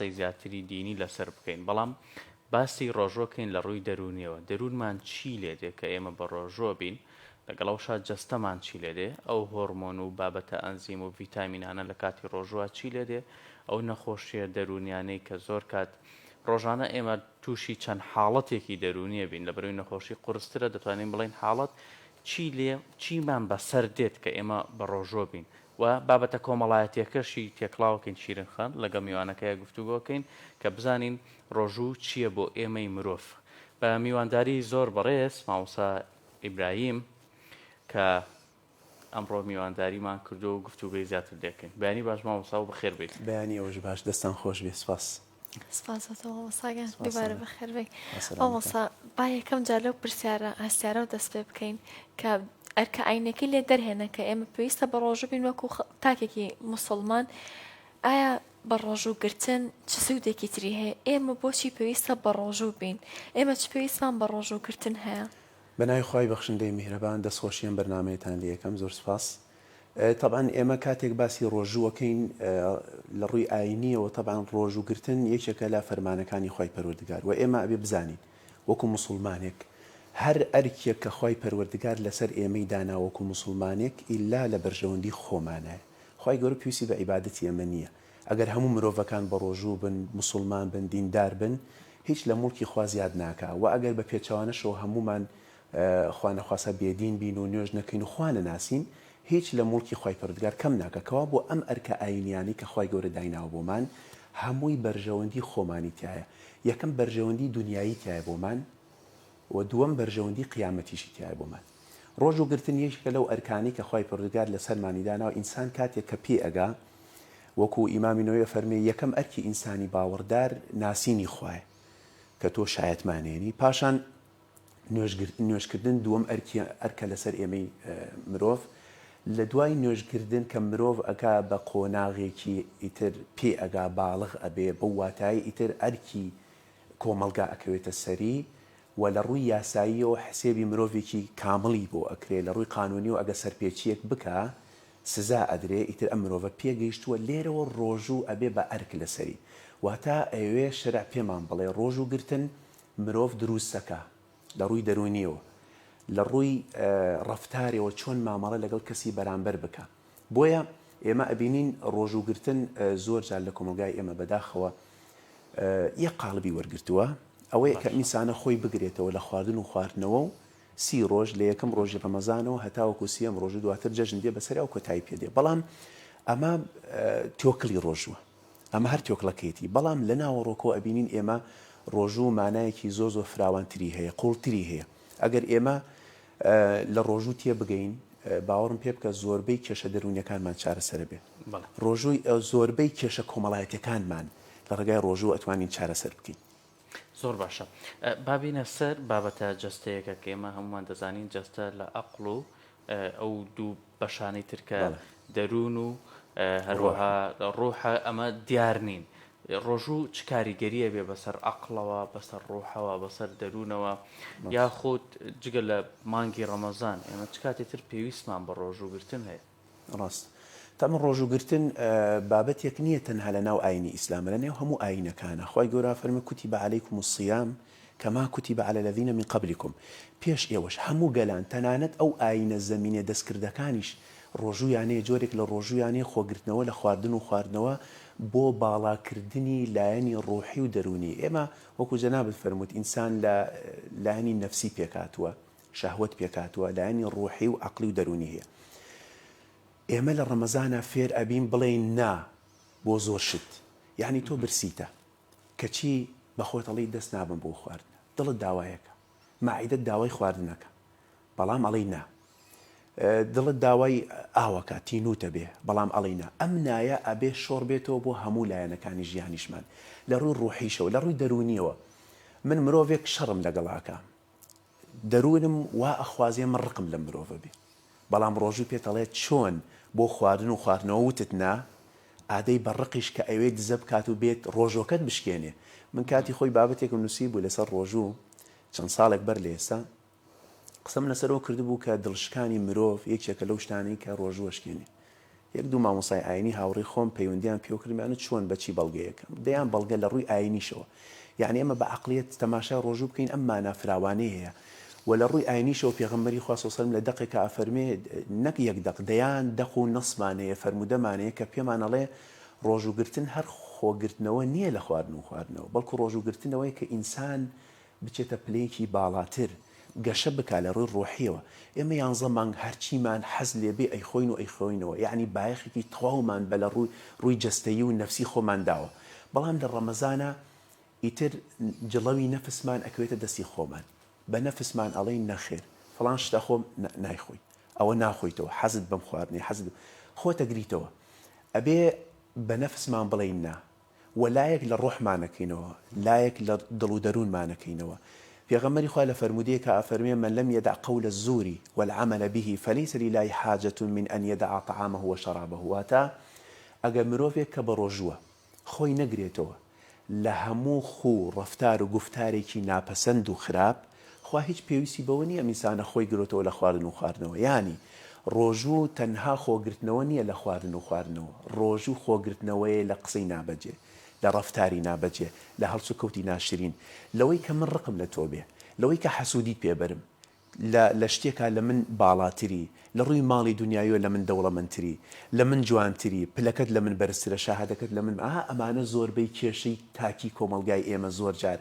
قسەی زیاتری دینی لەسەر بکەین بەڵام باسی ڕۆژۆکەین لە ڕووی دەرونیەوە دەروونمان چی لێدێ کە ئێمە بە ڕۆژۆ بین لەگەڵەوشا جەستەمان چی لێدێ ئەو هۆرمۆن و بابەتە ئەنزیم و ڤیتامینانە لە کاتی ڕۆژوە چی لێدێ ئەو نەخۆشیە دەرونیانەی کە زۆر کات ڕۆژانە ئێمە تووشی چەند حاڵەتێکی دەرونیە بین لە بەروی نەخۆشی قورسترە دەتوانین بڵین حاڵەت چی لێ چیمان بەسەر دێت کە ئێمە بە ڕۆژۆ بین و بابەتە کۆمەڵایەتیەکەشی تێکڵاوکەین شیرنخان لەگە میوانەکەیە گفتوگۆکەین کە بزانین ڕۆژوو چییە بۆ ئێمەی مرۆڤ بە میوانداری زۆر بەڕێز مامۆستا ئیبراهیم کە ئەمڕۆ میوانداریمان کردو و گفتوگوی زیاتر دەکەین بەیانی باش مامۆستا و بەخێر بێت بەیانی ئەوش باش دەستان خۆش بێ سپاس سپاسەوە مۆساگەن دووبارە بەخێر بێ مامۆستا با یەکەم جار لەو پرسیارە هەستیارە و دەست پێ بکەین کە ئەرکە ئاینەکەی لێ دەرهێنە کە ئێمە پێویستە بە ڕۆژوو بین وەکو تاکێکی موسڵمان ئایا بە ڕۆژووگرتن چ سوودێکی تری هەیە ئێمە بۆچی پێویستە بە ڕۆژوو بین ئێمە چ پێویستمان بە ڕۆژووگرتن هەیە بەناوی خۆی بەخشندەی میهرەبان دەستخۆشیان بەرنامەیەتان لە یەکەم زۆر سپاس طبعا ئێمە کاتێک باسی ڕۆژووەکەین لە ڕووی ئاینیەوە طبعا ڕۆژووگرتن یەکێکە لە فەرمانەکانی خۆی پەروەردگار و ئێمە ئەبێ بزانین وەکو موسڵمانێک هەر ئەرکێک کە خۆی پەروەردگار لەسەر ئێمەی داناوەکو موسڵمانێک ئیلا لە بەرژەوەندی خۆمانایە خۆی گەورە پێویستی بە عیبادەتی ئێمە نییە ئەگەر هەموو مرۆڤەکان بە ڕۆژوو بن موسڵمان بن دیندار بن هیچ لە موڵکی خوا زیاد ناکا و ئەگەر بە پێچەوانەشەوە هەمومان خوانەخواسە بێدین بین و نوێژ نەکەین و خوانە ناسین هیچ لە موڵکی خۆی پەروەردگار کەم ناکەکەوە بۆ ئەم ئەرکە ئاینیانی کە خۆی گەورە دایناوە بۆمان هەمووی بەرژەوەندی خۆمانی تایە یەکەم بەرژەوەندی دنیایی تایە بۆمان و دووەم بەرژەوەندی قیامەتیشی تایە بۆمان ڕۆژووگرتن یەکێکە لەو ئەرکانی کە خۆی پەروەردگار لەسەرمانی داناوە ئینسان کاتێک کە پێ ئەگا وەکو ئیمامی نوێیە فەرمێ یەکەم ئەرکی ئینسانی باوەڕدار ناسینی خوایە کە تۆ شایەتمانێنی پاشان نوێژکردن دووەم ئەرکە لەسەر ئێمەی مرۆڤ لە دوای نوێژکردن کە مرۆڤ ئەکا بە قۆناغێکی ئیتر پێ ئەگا باڵغ ئەبێ بە واتایی ئیتر ئەرکی کۆمەلگا ئەکەوێتە سەری و لە ڕووی یاساییەوە حسێبی مرۆڤێکی کامڵی بۆ ئەکرێ لە ڕووی قانونی و ئەگە سەرپێچیەک بکە سزا ئەدرێ ئیتر ئەم مرۆڤە پێگەیشتووە لێرەوە ڕۆژوو ئەبێ بە ئەرک لەسەری واتە ئەوێ شەرع پێمان بڵێ ڕۆژووگرتن مرۆڤ دروستەکە لە ڕووی دەرونیەوە لە ڕووی ڕەفتارەوە چۆن مامەڵە لەگەڵ کەسی بەرامبەر بکە بۆیە ئێمە ئەبینین ڕۆژووگرتن زۆر جار لە کۆمەلگای ئێمە بەداخەوە یەک قاڵبی وەرگرتووە ئەوەیە کە ئینسانە خۆی بگرێتەوە لە خواردن و خواردنەوە و سی ڕۆژ لە یەکەم ڕۆژی ڕەمەزانەوە هەتاوەکو سیەم ڕۆژ دواتر جەژن دێ بەسەریا و کۆتایی پێدێ بەڵام ئەمە تۆکلی ڕۆژوە ئەمە هەر تۆکلەکەیەتی بەڵام لە ناوەڕۆکەوە ئەبینین ئێمە ڕۆژوو مانایەکی زۆر فراوانتری هەیە قوڵتری هەیە ئەگەر ئێمە لە ڕۆژوو تێ بگەین باوەڕم پێ بکە زۆربەی کێشە دەرونیەکانمان چارەسەر بێ ڕۆژووی زۆربەی کێشە کۆمەڵایەتەکانمان لە ڕێگای ڕۆژوو ئەتوانین چارەسەر بکەین زۆر باشە بابینە سەر بابەتە جەستەیەکە کە ئێمە هەمومان دەزانین جەستە لە عەقڵ و ئەو دوو بەشانەی ترکە دەروون و هەروەها ڕۆحە ئەمە دیار نین ڕۆژوو چ کاریگەریە بێ بەسەر عەقڵەوە بەسەر ڕۆحەوە بەسەر دەروونەوە یاخود جگە لە مانگی ڕەمەزان ئێمە چ کاتێتر پێویستمان بە ڕۆژووگرتن هەیە ڕاست تەمە ڕۆژووگرتن بابەتێک نییە تەنها لە ناو ئاینی ئیسلامە لە نێو هەموو ئاینەکانە خی گەورە فەرمێ کوتیبە عەلەیکم الصیام کەما کوتیبە عەلە الەذینە من قەبلیکم پێش ئێوەش هەموو گەلان تەنانەت ئەو ئاینە زەمینە دەستکردەکانیش ڕۆژوویانەیە جۆرێک لە ڕۆژوویانەیە خۆگرتنەوە لە خواردن و خواردنەوە بۆ باڵاکردنی لایەنی ڕۆحی و دەرونی ئێمە وەکو جەنابەت فەرمووت ئینسان لە لایەنی نەفسی پێکاتووە شەهوەت پێکاتووە لایەنی ڕۆحی و عەقلی و دەرونی هەیە ئێمە لە ڕەمەزانە فێر ئەبین بڵێین نا بۆ زۆر شت یعنی تۆ برسیتە کەچی بە خۆتەڵی دەست نابم بۆ خواردن دڵت داوایەکە ماعیدەت داوای خواردنەکە بەڵام ئەڵێی نا دڵت داوای ئاوەکە تینوتە بێ بەڵام ئەڵێنا ئەم نایە ئەبێ شۆڕ بێتەوە بۆ هەموو لایەنەکانی ژیانیشمان لە ڕووی ڕۆحیشەوە لە ڕووی دەرونیەوە من مرۆڤێک شەڕم لەگەڵاکە دەروونم وا ئەخوازیە من ڕقم لە مرۆڤە بێ بەڵام ڕۆژوو پێتەڵێت چۆن بۆ خواردن و خواردنەوە وتت نا ئادەی بەڕقیش کە ئەوێ دزە بکات و بێت ڕۆژۆکەت بشکێنێ من کاتی خۆی بابەتێکم نووسی بوو لەسەر ڕۆژوو چەند ساڵێک بەر لە ئێستا قسەم لەسەرەوە کردبوو کە دڵشکانی مرۆڤ یەکێکە لەو شتانەی کە ڕۆژوەشکێنێ یەک دوو مامۆسای ئاینی هاوڕێی خۆم پەیوەندیان پێوکردمانە چۆن بەچی بەڵگەیەکەم دەیان بەڵگە لە ڕووی ئاینیشەوە یعنی ئەمە بە عقلیت تەماشای ڕۆژوو بکەین ئەم مانە فراوانەیە هەیە و لە ڕووی ئاینیشەوە پێغەمبەری خوا صلی الله علیه و سلم لە دەقێکە ئەفەرمێ نەک یەک دەق دەیان دەق و نەسمانەیە فەرمودەمانەیە کە پێمان ئەڵێ ڕۆژوگرتن هەر خۆگرتنەوە نییە لە خواردن و خواردنەوە بەڵکو ڕۆژوگرتنەوەی کە ئینسان بچێتە پلەیەکی باڵاتر گەشە بک لە ڕووی ڕۆحیەوە ئێمە 11 مانگ هەرچیمان حەز لێبێ ئەیخۆین و ئەیخۆینەوە یعنی بایەخێکی تەواومان بە لە ڕووی جەستەیی و نەفسی خۆمان داوە بەڵام لە ڕەمەزانە ئیتر جڵەوی نەفسمان ئەکوێتە دەستی خۆمان بە نەفسمان ئەڵێی نەخێر فڵان شتە خۆم نایخۆی ئەوە ناخۆیتەوە حەزت بەم خواردنی حەزت خۆتە گریتەوە ئەبێ بە نەفسمان بڵێین نا وەلایەک لە ڕۆحمانەکەینەوە لایەک لە دڵ و دەروونمانەکەینەوە پێغەمبەری خوا لە فەرمودەیەکە ئەفەرمێ من لم يدع قول الزور والعمل به فليس لله حاجة من أن يدع طعامه وشرابه واتە ئەگەر مرۆڤێک کە بە ڕۆژووە خۆی نەگرێتەوە لە هەموو خوو ڕەفتار و گفتارێکی ناپەسەند و خراپ خوا هیچ پێویستی بەوە نییە میسانە خۆی گرۆتەوە لە خواردن و خواردنەوە ینی ڕۆژوو تەنها خۆگرتنەوە نییە لە خواردن و خواردنەوە ڕۆژوو خۆگرتنەوەی لە قسەی نابەجێ لە ڕەفتاری نابەجێ لە هەڵسو کەوتی ناشرین لەوەی کە من ڕقم لە تۆ بێ لەوەی کە حەسوودیت پێبەرم لە شتێکا لە من باڵاتری لە ڕووی ماڵی دنیاییۆ لە من دەوڵەمەندتری لە من جوانتری پلەکەت لە من بەرزترە شاهادەکەت لە من ئەمانە زۆربەی کێشەی تاکی کۆمەلگای ئێمە زۆر جار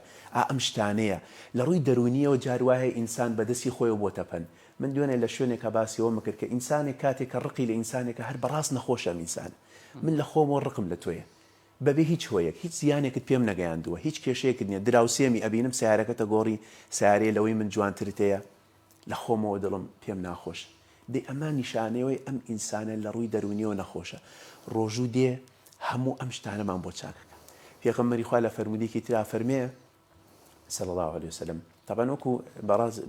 ئەم شتانەیە لە ڕووی دەرونیەوە جار وایە ئینسان بەدەستی خۆی بۆتە پەن من دوێنێ لە شوێنێکە باسیەوە مکرد کە ئینسانێک کاتێک کە ڕقی لە ئینسانێکە هەر بەڕاست نەخۆشە ئینسان من لە خۆمەوە ڕقم لە تۆیە بەبێ هیچ هۆیەک هیچ زیانێکت پێم نەگەیاندووە هیچ کێشەیەکت نییە دراوسێمی ئەبینم سیارەکەتە گۆڕی سیارەیە لەوەی من جوانترتەیە لە خۆمەوە دڵم پێم ناخۆش دێ ئەمە نیشانەوەی ئەم ئینسانە لە ڕووی دەرونیەوە نەخۆشە ڕۆژوو دێ هەموو ئەم شتانەمان بۆ چاکەکە پێغەمبەری خوا لە فەرمودێکی ترا فەرمێ صلی الله عليه وسلم طبعا وەکو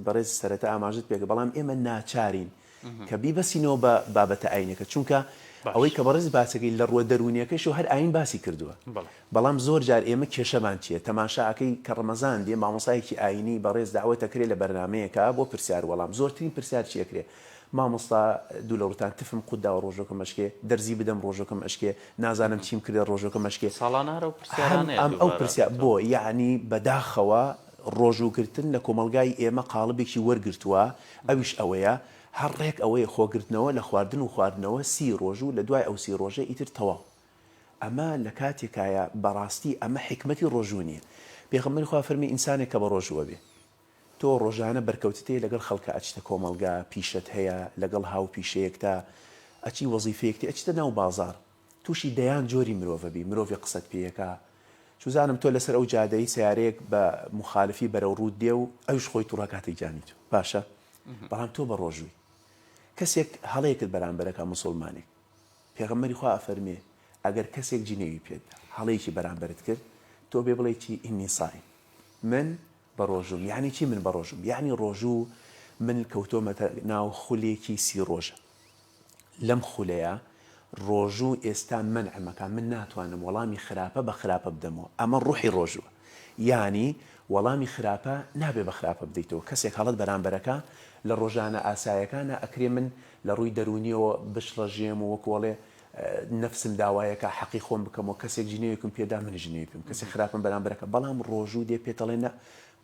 بەڕێز سەرەتا ئاماژت پێکە بەڵام ئێمە ناچارین کە بیبەسینەوە بە بابەتە ئاینەکە چونکە ئەوەی کە بەڕێز باسەکەی لە ڕووە دەرونیەکەش و هەر ئاین باسی کردووە بەڵام زۆر جار ئێمە کێشەمان چییە تەماشاکەی کە ڕەمەزان دێ مامۆستایەکی ئاینی بەڕێز داوەتەکرێ لە بەرنمەیەکە بۆ پرسیار وەڵام زۆرترین پرسیار چیەکرێ مامۆستا دوو لە ڕوتان تفم قوتدا و ڕۆژۆکە مەشکێ دەرزی بدەم ڕۆژۆکە مەشکێ نازانم چیم کردێ ڕۆژۆکە مەشکێ ساڵانە و پرسیارانە ئەو پرسیار بۆ یعنی بەداخەوە ڕۆژوگرتن لە کۆمەلگای ئێمە قاڵبێکی وەرگرتووە ئەویش ئەوەیە هەر ڕێک ئەوەیە خۆگرتنەوە لە خواردن و خواردنەوە 30 ڕۆژ و لە دوای ئەو 30 ڕۆژە ئیتر تەواو ئەمە لە کاتێکایە بەڕاستی ئەمە حکمەتی ڕۆژوو نییە پێغەمبەری خوا فەرمی ئینسانێک کە بە ڕۆژووە بێ تۆ ڕۆژانە بەرکەوتتەیە لەگەڵ خەڵکە ئەچتە کۆمەلگا پیشت هەیە لەگەڵ هاو پیشەیەکتا ئەچی وەزیفەیەکتی ئەچتە ناو بازار تووشی دەیان جۆری مرۆڤەبی مرۆڤی قسەت پێیەکە چوزانم تۆ لەسەر ئەو جادەی سیارەیەک بە مخالفی بەرەو ڕوود دێ و ئەوش خۆی تووڕاکاتی جانی تو باشە بەڵام تۆ بە ڕۆژووی کەسێک هەڵەیەکت بەرامبەرەکە موسڵمانێک پێغەمبەری خوا ئەفەرمێ ئەگەر کەسێک جنێوی پێت هەڵەیەکی بەرامبەرت کرد تۆ بێ بڵێ چی ئینی سایم من بە ڕۆژوم یعنی چی من بە ڕۆژوم یعنی ڕۆژوو من کەوتۆمەتە ناو خولێکی 30 ڕۆژە لەم خولەیە ڕۆژوو ئێستا منعمەکە من ناتوانم وەڵامی خراپە بە خراپە بدەمەوە ئەمە ڕوحی ڕۆژووە یعنی وەڵامی خراپە نابێ بە خراپە بدەیتەوە کەسێک هەڵت بەرامبەرەکە لە ڕۆژانە ئاسایەکانە ئەکرێ من لە ڕووی دەرونیەوە بشڵەژێم و وەکوڵێ نفسم داوایەکە حەقی خۆم بکەمەوە کەسێک جنێوێکم پێدا من ژنێوێکم کەسێک خراپم بەرامبەرەکە بەڵام ڕۆژوو دێ پێتەڵێنە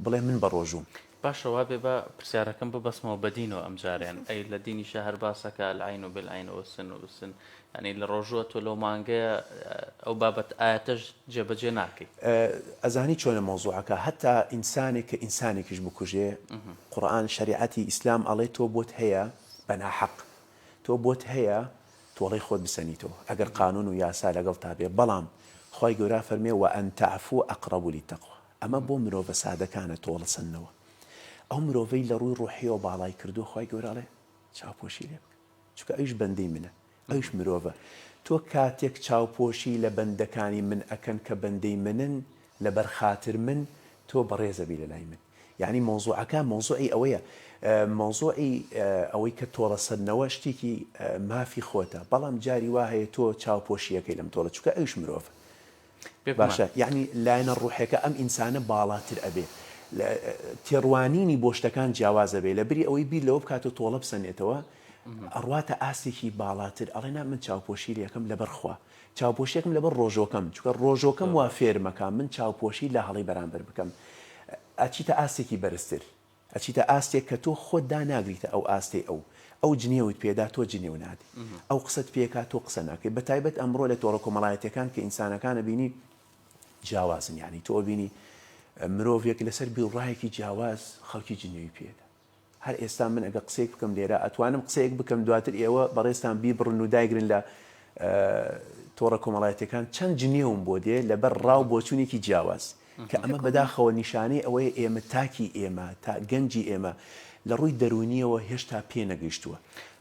بڵێ من بە ڕۆژوم باشەوە بێ بە پرسیارەکەم ببەسمەوە بەدینەوە ئەم جاریان ئەی لە دینی شەهر باسەکە العین و بالعین وسن و سن ینی لە ڕۆژووە تۆ لەو مانگەیە ئەو بابەت ئاەتەش جێبەجێ ناکەی ئەزانی چۆنە مۆزوعەکە هەتا ئینسانێک کە ئینسانێکیش بکوژێ قورئان شریعەتی ئیسلام ئەڵێ تۆ بۆت هەیە بەناحەق تۆ بۆت هەیە تۆڵەی خۆت بسەنیتەوە ئەگەر قانون و یاسا لەگەڵ تابێ بەڵام خی گەورە فەرمێ و ئەن تعفو ئەقرب للتەقوى ئەمە بۆ مرۆڤە سادەکانە تۆڵە سنەوە ئەو مرۆڤەی لە ڕووی ڕوحیەوە باڵای کردو خی گەورەڵێ چاوپۆشی لێ بکە چونکە ئەویش بەندەی منە ئەویش مرۆڤە تۆ کاتێک چاوپۆشی لە بەندەکانی من ئەکەن کە بەندەی منن لە بەرخاتر من تۆ بەڕێزەبی لە لای من یعنی مۆزوعەکە مۆزوعی ئەوەیە مۆزوعی ئەوەی کە تۆڵە سەرنەوە شتێکی مافی خۆتە بەڵام جاری وا هەیە تۆ چاوپۆشیەکەی لەم تۆڵە چونکە ئەویش مرۆڤە باشە یعنی لایەنە ڕوحەکە ئەم ئینسانە باڵاتر ئەبێ تێڕوانینی بۆ شتەکان جیاوازە بێ لە بری ئەوەی بیر لەوە بکاتە تۆڵە بسەنێتەوە ئەڕواتە ئاستێکی باڵاتر ئەڵێنا من چاوپۆشی لەکەم لەبەرخوا چاوپۆشیەکەم لەبەر ڕۆژۆکەم چکە ڕۆژۆکەم وا فێرمەکە من چاوپۆشی لە هەڵی بەرامبەر بکەم ئەچیتە ئاستێکی بەرزتر ئەچیتە ئاستێک کە تۆ خۆت داناگریتە ئەو ئاستەی ئەو جنێوت پێدا تۆ جنێو نادی ئەو قسەت پێکا تۆ قسە ناکەی بەتایبەت ئەمڕۆ لە تۆڕە کۆمەڵایەتەکان کە ئینسانەکانە بینی جیاوازن یعنی تۆ بینی مرۆڤێک لەسەر بیڵڕایەکی جیاواز خەڵکی جنێوی پێدا هەر ئێستا من ئەگە قسەیەک بکەم لێرە ئەتوانم قسەیەک بکەم دواتر ئێوە بەڕێستان بیبڕن و دایگرن لە تۆڕە کۆمەڵایەتەکان چەند جنێوم بۆ دێ لەبەر ڕاو بۆچوونێکی جیاواز کە ئەمە بەداخەوە نیشانەی ئەوەیە ئێمە تاکی ئێمە تا گەنجی ئێمە لە ڕووی دەرونیەوە هێشتا پێ نەگەیشتووە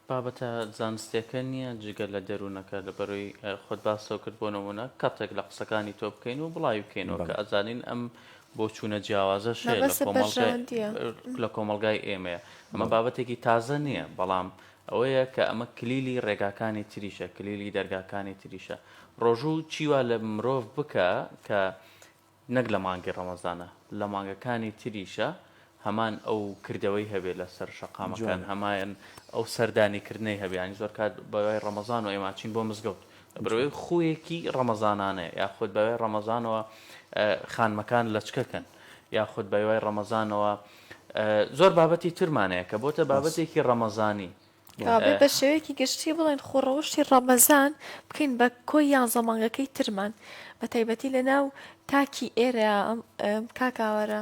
بابەتە زانستیەکە نییە جگە لە دەروونەکە لە بەرەوەی خۆت باسەوە کرد بۆ نمونە کاتێک لە قسەکانی تۆ بکەین و بڵاوی بکەینەوە کە ئەزانین ئەم بۆ چوونە جیاوازە شێ لە کۆمەلگای ئێمەیە ئەمە بابەتێکی تازە نییە بەڵام ئەوەیە کە ئەمە کلیلی ڕێگاکانی تریشە کلیلی دەرگاکانی تریشە ڕۆژوو چیوا لە مرۆڤ بکە کە نەک لە مانگی ڕەمەزانە لە مانگەکانی تریشە هەمان ئەو کردەوەی هەبێت لەسەر شەقامەکان هەمان ئەو سەردانیکردنەی هەبیانی زۆر کات بەوای ڕەمەزان و ئێماچین بۆ مزگەوت بەوەی خویەکی ڕەمەزانانەیە یاخود بەوای ڕەمەزانەوە خانمەکان لەچکەکەن یاخود بەوای ڕەمەزانەوە زۆر بابەتی ترمانەیە کە بۆتە بابەتێکی ڕەمەزانی بە شێوەیەکی گشتی بڵێن خۆڕەوشی ڕەمەزان بکەین بە کۆی یان زەمانگەکەی ترمان بە تایبەتی لە ناو تاکی ئێرە کاکاوەرە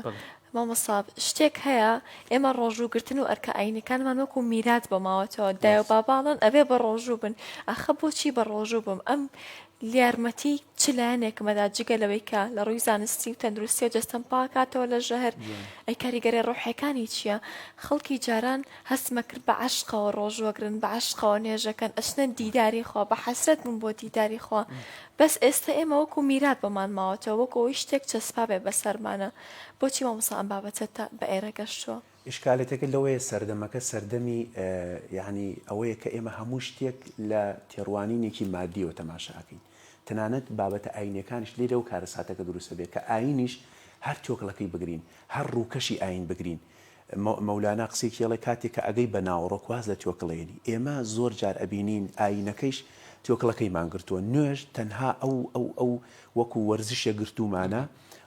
مامۆستا شتێک هەیە ئێمە ڕۆژووگرتن و ئەرکە ئاینەکانمان وەکو میرات بەماوەتەوە دای و باباڵن ئەبێ بە ڕۆژوو بن ئەخە بۆچی بە ڕۆژوو بم ئەم یارمەتی چ لایەنێکمەدا جگە لەوەی کە لە ڕووی زانستی و تەندروستی و جەستەم پاکاتەوە لە ژەهر ئەی کاریگەری ڕۆحەکانی چییە خەڵکی جاران هەستمە کرد بە عەشقەوە ڕۆژوەگرن بە عەشقەوە نێژەکەن ئەچنە دیداری خوا بە حەسرەت بوون بۆ دیداری خوا بەس ئێستا ئێمە وەکو میرات بەمان ماوەتەوە وەکو ئەوی شتێک چەسپا بێ بەسەرمانە بۆچی مامۆستا ئەم بابەتە بە ئێرە گەشتووە ئشکالێتەکە لەوەیە سەردەمەکە سەردەمی یعنی ئەوەیە کە ئێمە هەموو شتێک لە تێڕوانینێکی مادیەوە تەماشاکەین تەنانەت بابەتە ئاینەکانش لێرە و کارەساتەکە دروستە بێت کە ئاینیش هەر تۆکڵەکەی بگرین هەر ڕووکەشی ئاین بگرین مەولانا قسێکیڵێ کاتێک کە ئەگەی بە ناوڕۆکواز لە تۆکڵێنی ئێمە زۆر جار ئەبینین ئاینەکەیش تۆکڵەکەی مانگرتووە نوێژ تەنها ئەو وەکو وەرزشە گرتومانە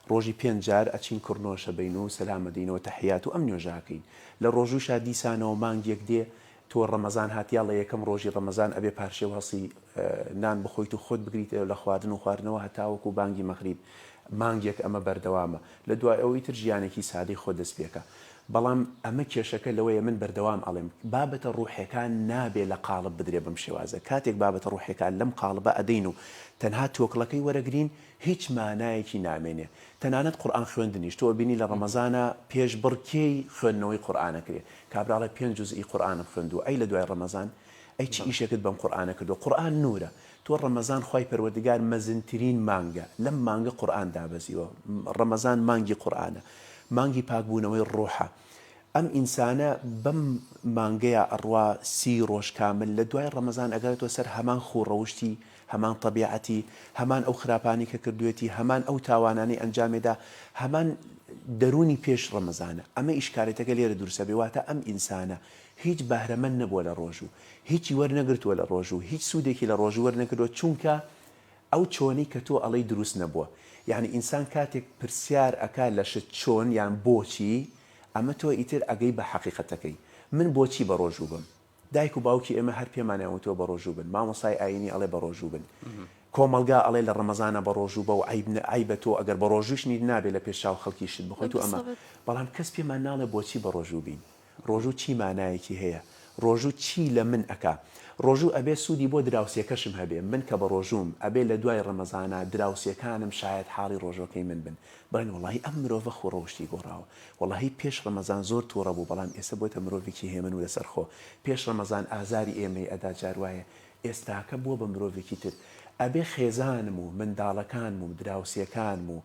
ڕۆژی 5 جار ئەچین کوڕنۆشە بین و سەلامەدینەوە تەحیات و ئەم نوێژاکەین لە ڕۆژوشا دیسانەوە مانگێک دێ تۆ ڕەمەزان هاتییا لە یەکەم ڕۆژی ڕەمەزان ئەبێ پارشێ و هەڵسی نان بخۆیت و خۆت بگریت لە خواردن و خواردنەوە هەتاوەکو بانگی مەغریب مانگێک ئەمە بەردەوامە لە دوای ئەوەی تر ژیانێکی سادەی خۆ دەست پێکە بەڵام ئەمە کێشەکە لەوەیە من بەردەوام ئەڵێم بابەتە ڕوحەکان نابێ لە قاڵب بدرێ بەم شێوازە کاتێک بابەتە ڕوحەکان لەم قاڵبە ئەدەین و تەنها تۆکڵەکەی وەرەگرین هیچ مانایەکی نامێنێ تەنانەت قورئان خوێندنیش تۆ بینی لە ڕەمەزانە پێش بڕکێی خوێندنەوەی قورئانەکرێ کابراڵە 5 جوزئی قورئانم خوێندووە ئەی لە دوای ڕەمەزان ئەی چی ئیشێکت بەم قورئانە کردو قورئان نورە تۆ ڕەمەزان خوای پەروەردگار مەزنترین مانگە لەم مانگە قورئان دابەزیوە ڕەمەزان مانگی قورئانە مانگی پاکبوونەوەی ڕۆحە ئەم ئینسانە بەم مانگەیە ئەڕوا 30 ڕۆژ کامل لە دوای ڕەمەزان ئەگەرێتەوە سەر هەمان خوڕەوشتی هەمان طبیعەتی هەمان ئەو خراپانی کە کردوێتی هەمان ئەو تاوانانی ئەنجامێدا هەمان دەرونی پێش ڕەمەزانە ئەمە ئیشکارێتەکە لێرە دروستە بێواتە ئەم ئینسانە هیچ بەهرەمەند نەبووە لە ڕۆژوو هیچی وەرنەگرتووە لە ڕۆژوو هیچ سوودێکی لە ڕۆژوو وەرنەکردووە چونکە ئەو چۆنی کە تۆ ئەڵەی دروست نەبووە یعنی ئینسان کاتێک پرسیار ئەکا لە شت چۆن یان بۆچی ئەمە تۆ ئیتر ئەگەی بە حەقیقەتەکەی من بۆچی بە ڕۆژوو بم دایک و باوکی ئێمە هەر پێمانەوەتەوە بە ڕۆژوو بن مامۆسای ئاینی ئەڵێ بە ڕۆژوو بن کۆمەلگا ئەڵێ لە ڕەمەزانە بە ڕۆژوو بە و عیبە تۆ ئەگەر بە ڕۆژوشنی نابێت لە پێشاو خەڵکی شت بخۆیت و ئەمە بەڵام کەس پێمان ناڵێ بۆچی بە ڕۆژوو بین ڕۆژوو چی مانایەکی هەیە ڕۆژوو چی لە من ئەکا ڕۆژوو ئەبێ سوودی بۆ دراوسێکەشم هەبێ من کە بە ڕۆژوم ئەبێ لە دوای ڕەمەزانە دراوسەکانم شاید حاڵی ڕۆژەکەی من بن بڵێن وڵی ئەم مرۆڤە خۆڕەوشتی گۆڕاوە وڵی پێش ڕەمەزان زۆر تووڕە بوو بەڵام ئێستا بۆتە مرۆڤێکی هێمن و لەسەرخۆ پێش ڕەمەزان ئازاری ئێمەی ئەدا جاروایە ئێستاکە بووە بە مرۆڤێکی تر ئەبێ خێزانم و منداڵەکانم و دراوسەکانم و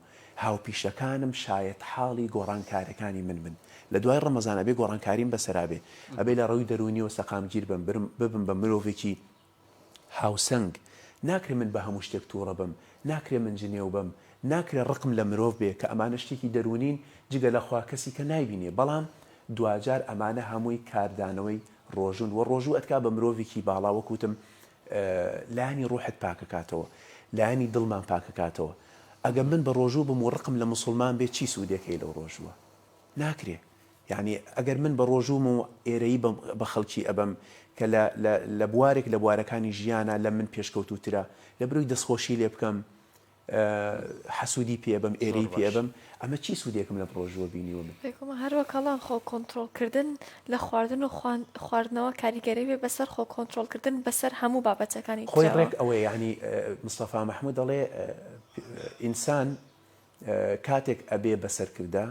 هاوپیشەکانم شاید حاڵی گۆڕانکارەکانی من بن لە دوای ڕەمەزان ئەبێ گۆڕانکاریم بەسەرابێ ئەبێ لە ڕووی دەرونیەوە سەقامگیر ببم بە مرۆڤێکی هاوسەنگ ناکرێ من بە هەموو شتێک تووڕە بم ناکرێ من جنێو بم ناکرێ ڕقم لە مرۆڤ بێ کە ئەمانە شتێکی دەرونین جگە لە خوا کەسی کە نایبینێ بەڵام دوجار ئەمانە هەمووی کاردانەوەی ڕۆژون و ڕۆژوو ئەتکا بە مرۆڤێکی باڵا وەکوتم لانی ڕوحت پاکەکاتەوە لانی دڵمان پاکەکاتەوە ئەگە من بە ڕۆژوو بم و ڕقم لە مسلمان بێت چی سوودێکەکەی لەو ڕۆژووە ناکرێ یعنی ئەگەر من بە ڕۆژوم و ئێرەی بە خەڵکی ئەبم کە لە بوارێک لە بوارەکانی ژیانە لە من پێشکەوتوترە لە بروی دەستخۆشی لێ بکەم حەسوودی پێبم ئێرەی پێبم ئەمە چی سوودێکم لە ڕۆژوە بینیوە من هەروەکەڵان خۆ کۆنتترۆلکردن لە خواردن و خواردنەوە کاریگەری بێ بەسەر خۆ کۆنتترۆلکردن بەسەر هەموو بابەتەکانی خۆی ڕێک ئەوەی ینی مستەفا مەحموود دەڵێ ئینسان کاتێک ئەبێ بەسەرکردا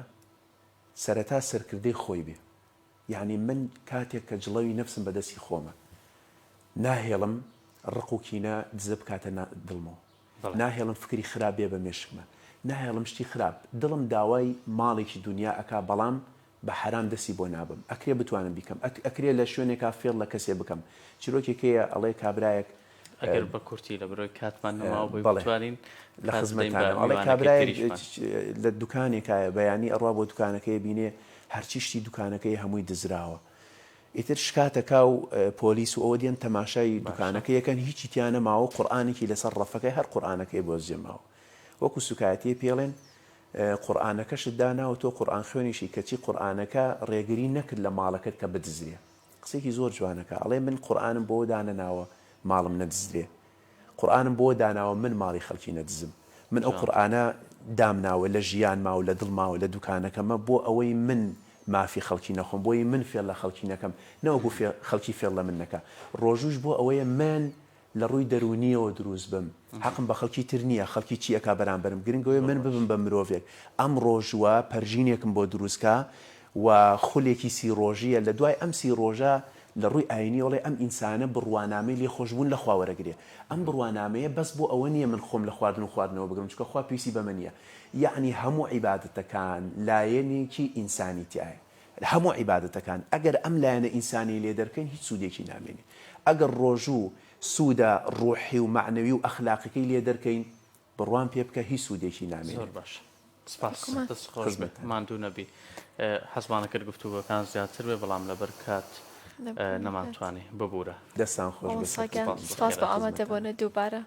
سەرەتا سەرکردەی خۆی بێ یعنی من کاتێک کە جڵەوی نەفسم بەدەستی خۆمە ناهێڵم ڕق و کینە دزە بکاتە دڵمەوە ناهێڵم فکری خراپ بێ بە مێشکمە ناهێڵم شتی خراپ دڵم داوای ماڵێکی دنیا ئەکا بەڵام بە حرام دەستی بۆ نابم ئەکرێ بتوانم بیکەم ئەکرێ لە شوێنێکا فێڵ لە کەسێ بکەم چیرۆکێکەیە ئەڵێ کابرایەک ئەگەر بە کورتی لە بەرۆی کاتمان نەماوە بۆی بتوانین لە خزمەتانەڵێ کابرایەک لە دوکانێکایە بەیانی ئەڕوا بۆ دوکانەکەی بینێ هەرچی شتی دوکانەکەی هەمووی دزراوە ئیتر شکاتەکە و پۆلیس و ئەوە دێن تەماشای دوکانەکە یەکەن هیچی تیانە ماوە قورئانێکی لەسەر ڕەفەکەی هەر قورئانەکەی بۆ زێماوە وەکو سوکایەتی پێڵێن قورئانەکەشت داناوە تۆ قورئان خوێنیشی کەچی قورئانەکە ڕێگری نەکرد لە ماڵەکەت کە بدزرێ قسێکی زۆر جوانەکە ئەڵێ من قورئانم بۆ دانەناوە ماڵم نەدزرێ قورئانم بۆ داناوە من ماڵی خەڵکی نەدزم من ئەو قورئانە دامناوە لە ژیان ماوە لە دڵ ماوە لە دوکانەکەمە بۆ ئەوەی من مافی خەڵکی نەخۆم بۆی من فێڵ لە خەڵکی نەکەم نەوەگو خەڵکی فێڵ لە من نەکە ڕۆژوش بۆ ئەوەیە من لە ڕووی دەرونیەوە دروست بم حەقم بە خەڵکی تر نییە خەڵکی چی ئەکا بەرامبەرم گرنگەوەی من ببم بە مرۆڤێک ئەم ڕۆژوە پەرژینێکم بۆ دروستکە و خولێکی سی ڕۆژیە لە دوای ئەم سی ڕۆژە لە ڕووی ئاینی وڵێ ئەم ئینسانە بڕوانامەی لێ خۆشبوون لە خوا وەرەگرێ ئەم بڕوانامەیە بەس بۆ ئەوە نییە من خۆم لە خواردن و خواردنەوە بگرم چکە خوا پێویستی بە من نییە یعنی هەموو عیبادەتەکان لایەنێکی ئینسانی تایە هەموو عیبادەتەکان ئەگەر ئەم لایەنە ئینسانی لێ دەرکەین هیچ سوودێکی نامێنێ ئەگەر ڕۆژوو سوودە ڕوحی و معنەوی و ئەخلاقیەکەی لێ دەرکەین بڕوان پێ بکە هیچ سوودێکی نامێنێ زۆر باش سپاس دەستخۆش ماندوو نەبی حەزمانە کرد گفتوگۆکان زیاتر بێ بەڵام لەبەر کات نەمانتوانێ ببوورە دەستان خۆش سپاس بە ئامادەبوونە دووبارە